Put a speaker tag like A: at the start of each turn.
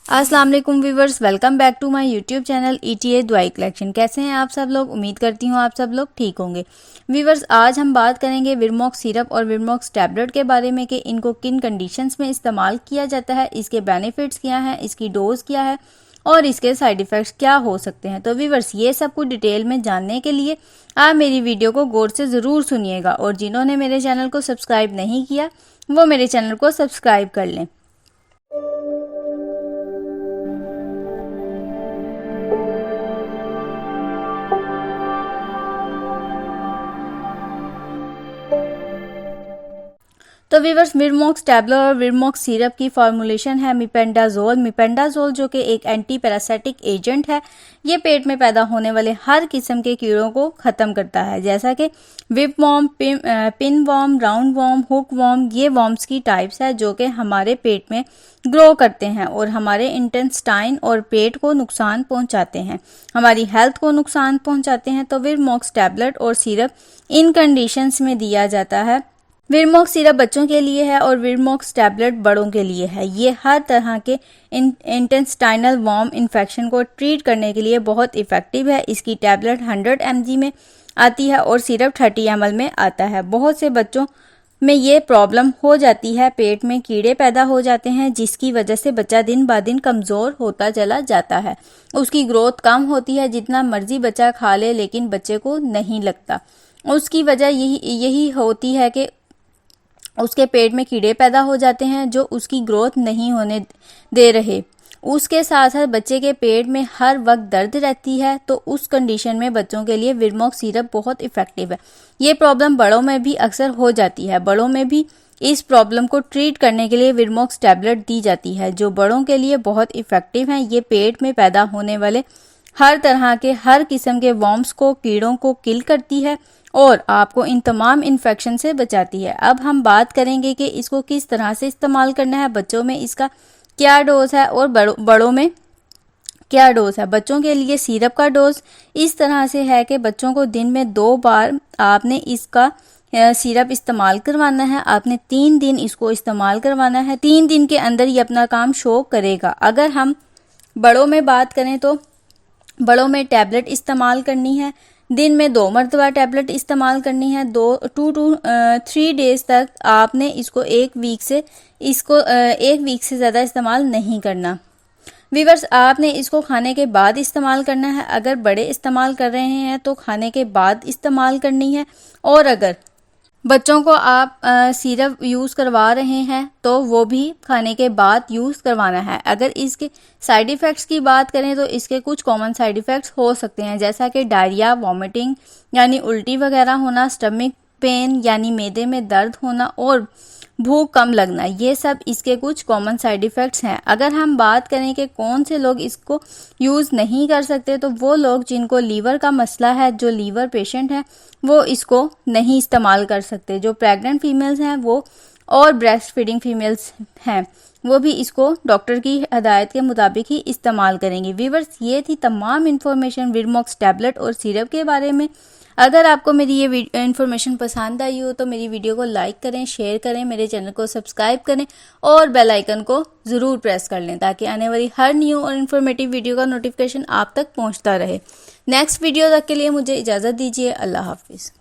A: अस्सलाम वालेकुम viewers, welcome back to my YouTube channel ETA दवाई कलेक्शन। कैसे हैं आप सब लोग? उम्मीद करती हूँ आप सब लोग ठीक होंगे। व्यूवर्स, आज हम बात करेंगे विरमॉक्स सिरप और विरमॉक्स टैबलेट के बारे में कि इनको किन कंडीशंस में इस्तेमाल किया जाता है, इसके बेनिफिट्स क्या हैं, इसकी डोज क्या है और इसके साइड इफ़ेक्ट्स क्या हो सकते हैं। तो व्यूवर्स, ये सब कुछ डिटेल में जानने के लिए आप मेरी वीडियो को गौर से ज़रूर सुनिएगा और जिन्होंने मेरे चैनल को सब्सक्राइब नहीं किया वो मेरे चैनल को सब्सक्राइब कर लें। तो व्यूवर्स, विरमॉक्स टैबलेट और विरमॉक्स सिरप की फॉर्मुलेशन है मिपेंडाजोल। मिपेंडाजोल जो कि एक एंटी पैरासिटिक एजेंट है, ये पेट में पैदा होने वाले हर किस्म के कीड़ों को ख़त्म करता है, जैसा कि whipworm, pin worm, round worm, hook worm. ये वॉर्म्स की टाइप्स है जो कि हमारे पेट में ग्रो करते हैं और हमारे इंटेस्टाइन और पेट को नुकसान पहुंचाते हैं, हमारी हेल्थ को नुकसान पहुंचाते हैं। तो विरमॉक्स टैबलेट और सिरप इन कंडीशंस में दिया जाता है। विरमॉक्स सिरप बच्चों के लिए है और विरमॉक्स टैबलेट बड़ों के लिए है। ये हर तरह के इंटेस्टाइनल वॉर्म इन्फेक्शन को ट्रीट करने के लिए बहुत इफ़ेक्टिव है। इसकी टैबलेट 100 mg में आती है और सिरप 30 ml में आता है। बहुत से बच्चों में ये प्रॉब्लम हो जाती है, पेट में कीड़े पैदा हो जाते हैं जिसकी वजह से बच्चा दिन ब दिन कमज़ोर होता चला जाता है। उसकी ग्रोथ कम होती है, जितना मर्जी बच्चा खा ले लेकिन बच्चे को नहीं लगता। उसकी वजह यही होती है कि उसके पेट में कीड़े पैदा हो जाते हैं जो उसकी ग्रोथ नहीं होने दे रहे। उसके साथ साथ बच्चे के पेट में हर वक्त दर्द रहती है। तो उस कंडीशन में बच्चों के लिए विरमॉक्स सिरप बहुत इफ़ेक्टिव है। ये प्रॉब्लम बड़ों में भी अक्सर हो जाती है। बड़ों में भी इस प्रॉब्लम को ट्रीट करने के लिए विरमॉक्स टैबलेट दी जाती है जो बड़ों के लिए बहुत इफ़ेक्टिव हैं। ये पेट में पैदा होने वाले हर तरह के हर किस्म के वॉर्म्स को, कीड़ों को किल करती है और आपको इन तमाम इन्फेक्शन से बचाती है। अब हम बात करेंगे कि इसको किस तरह से इस्तेमाल करना है, बच्चों में इसका क्या डोज है और बड़ों में क्या डोज है। बच्चों के लिए सिरप का डोज इस तरह से है कि बच्चों को दिन में 2 बार आपने इसका सिरप इस्तेमाल करवाना है। आपने 3 दिन इसको इस्तेमाल करवाना है। 3 दिन के अंदर ये अपना काम शो करेगा। अगर हम बड़ों में बात करें तो बड़ों में टैबलेट इस्तेमाल करनी है, दिन में 2 मरतबा टैबलेट इस्तेमाल करनी है। 2 to 3 डेज तक आपने इसको एक वीक से ज़्यादा इस्तेमाल नहीं करना। व्यूअर्स, आपने इसको खाने के बाद इस्तेमाल करना है। अगर बड़े इस्तेमाल कर रहे हैं तो खाने के बाद इस्तेमाल करनी है और अगर बच्चों को आप सिरप यूज़ करवा रहे हैं तो वो भी खाने के बाद यूज़ करवाना है। अगर इसके साइड इफ़ेक्ट्स की बात करें तो इसके कुछ कॉमन साइड इफ़ेक्ट्स हो सकते हैं, जैसा कि डायरिया, वॉमिटिंग यानी उल्टी वगैरह होना, स्टमक पेन यानी मैदे में दर्द होना और भूख कम लगना। ये सब इसके कुछ कॉमन साइड इफ़ेक्ट्स हैं। अगर हम बात करें कि कौन से लोग इसको यूज़ नहीं कर सकते, तो वो लोग जिनको लीवर का मसला है, जो लीवर पेशेंट हैं, वो इसको नहीं इस्तेमाल कर सकते। जो प्रेग्नेंट फीमेल्स हैं वो और ब्रेस्ट फीडिंग फीमेल्स हैं वो भी इसको डॉक्टर की हदायत के मुताबिक ही इस्तेमाल करेंगे। व्यूअर्स, ये थी तमाम इन्फॉर्मेशन विरमॉक्स टैबलेट और सिरप के बारे में। अगर आपको मेरी ये इन्फॉर्मेशन पसंद आई हो तो मेरी वीडियो को लाइक करें, शेयर करें, मेरे चैनल को सब्सक्राइब करें और बेल आइकन को ज़रूर प्रेस कर लें ताकि आने वाली हर न्यू और इन्फॉर्मेटिव वीडियो का नोटिफिकेशन आप तक पहुंचता रहे। नेक्स्ट वीडियो तक के लिए मुझे इजाज़त दीजिए। अल्लाह हाफिज़।